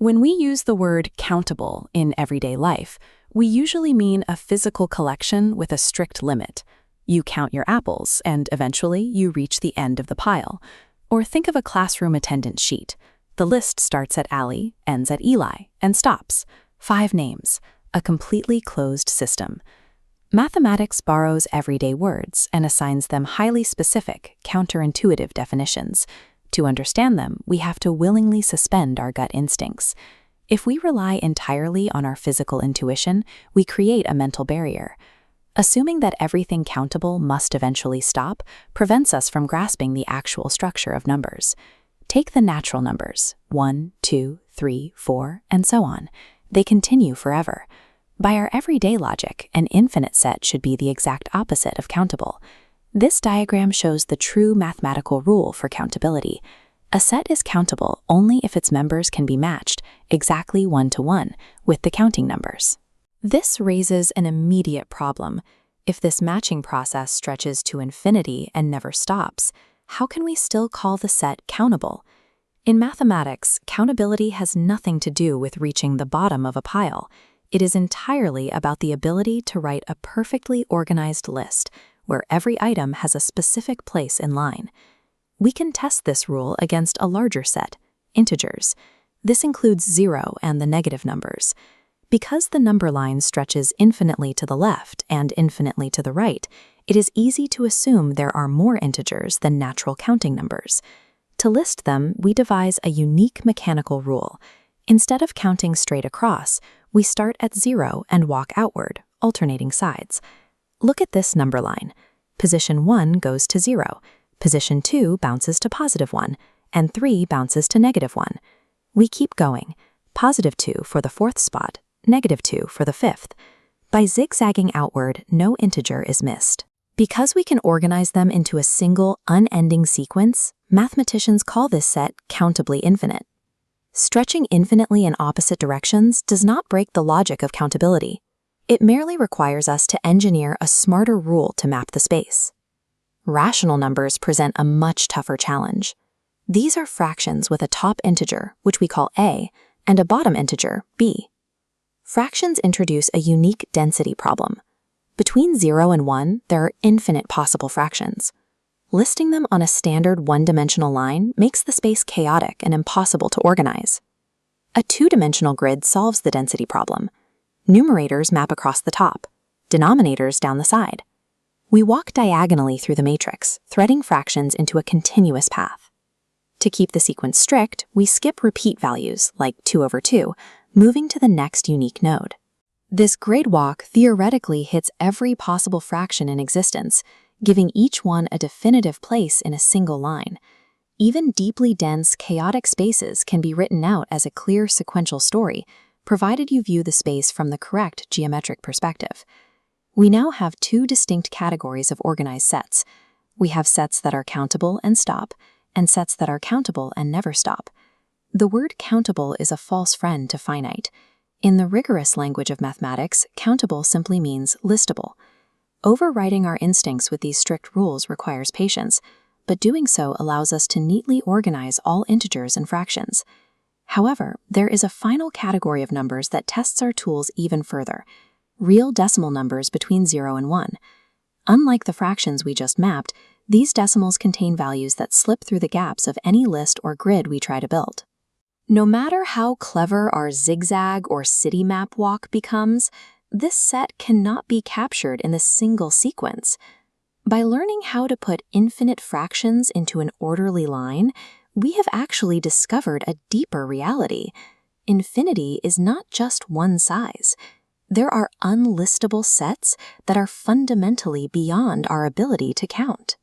When we use the word countable in everyday life, we usually mean a physical collection with a strict limit. You count your apples, and eventually you reach the end of the pile. Or think of a classroom attendance sheet. The list starts at Ali, ends at Eli, and stops. 5 names, a completely closed system. Mathematics borrows everyday words and assigns them highly specific, counterintuitive definitions. To understand them, we have to willingly suspend our gut instincts. If we rely entirely on our physical intuition, we create a mental barrier. Assuming that everything countable must eventually stop prevents us from grasping the actual structure of numbers. Take the natural numbers, 1, 2, 3, 4, and so on. They continue forever. By our everyday logic, an infinite set should be the exact opposite of countable. This diagram shows the true mathematical rule for countability. A set is countable only if its members can be matched exactly 1-to-1 with the counting numbers. This raises an immediate problem. If this matching process stretches to infinity and never stops, how can we still call the set countable? In mathematics, countability has nothing to do with reaching the bottom of a pile. It is entirely about the ability to write a perfectly organized list where every item has a specific place in line. We can test this rule against a larger set, integers. This includes 0 and the negative numbers. Because the number line stretches infinitely to the left and infinitely to the right, it is easy to assume there are more integers than natural counting numbers. To list them, we devise a unique mechanical rule. Instead of counting straight across, we start at 0 and walk outward, alternating sides. Look at this number line. Position 1 goes to 0, position 2 bounces to +1, and 3 bounces to -1. We keep going, +2 for the 4th spot, -2 for the 5th. By zigzagging outward, no integer is missed. Because we can organize them into a single, unending sequence, mathematicians call this set countably infinite. Stretching infinitely in opposite directions does not break the logic of countability. It merely requires us to engineer a smarter rule to map the space. Rational numbers present a much tougher challenge. These are fractions with a top integer, which we call a, and a bottom integer, b. Fractions introduce a unique density problem. Between 0 and 1, there are infinite possible fractions. Listing them on a standard one-dimensional line makes the space chaotic and impossible to organize. A two-dimensional grid solves the density problem. Numerators map across the top, denominators down the side. We walk diagonally through the matrix, threading fractions into a continuous path. To keep the sequence strict, we skip repeat values, like 2/2, moving to the next unique node. This grid walk theoretically hits every possible fraction in existence, giving each one a definitive place in a single line. Even deeply dense, chaotic spaces can be written out as a clear sequential story, provided you view the space from the correct geometric perspective. We now have 2 distinct categories of organized sets. We have sets that are countable and stop, and sets that are countable and never stop. The word countable is a false friend to finite. In the rigorous language of mathematics, countable simply means listable. Overriding our instincts with these strict rules requires patience, but doing so allows us to neatly organize all integers and fractions. However, there is a final category of numbers that tests our tools even further: real decimal numbers between 0 and 1. Unlike the fractions we just mapped, these decimals contain values that slip through the gaps of any list or grid we try to build. No matter how clever our zigzag or city map walk becomes, this set cannot be captured in a single sequence. By learning how to put infinite fractions into an orderly line, we have actually discovered a deeper reality. Infinity is not just one size. There are unlistable sets that are fundamentally beyond our ability to count.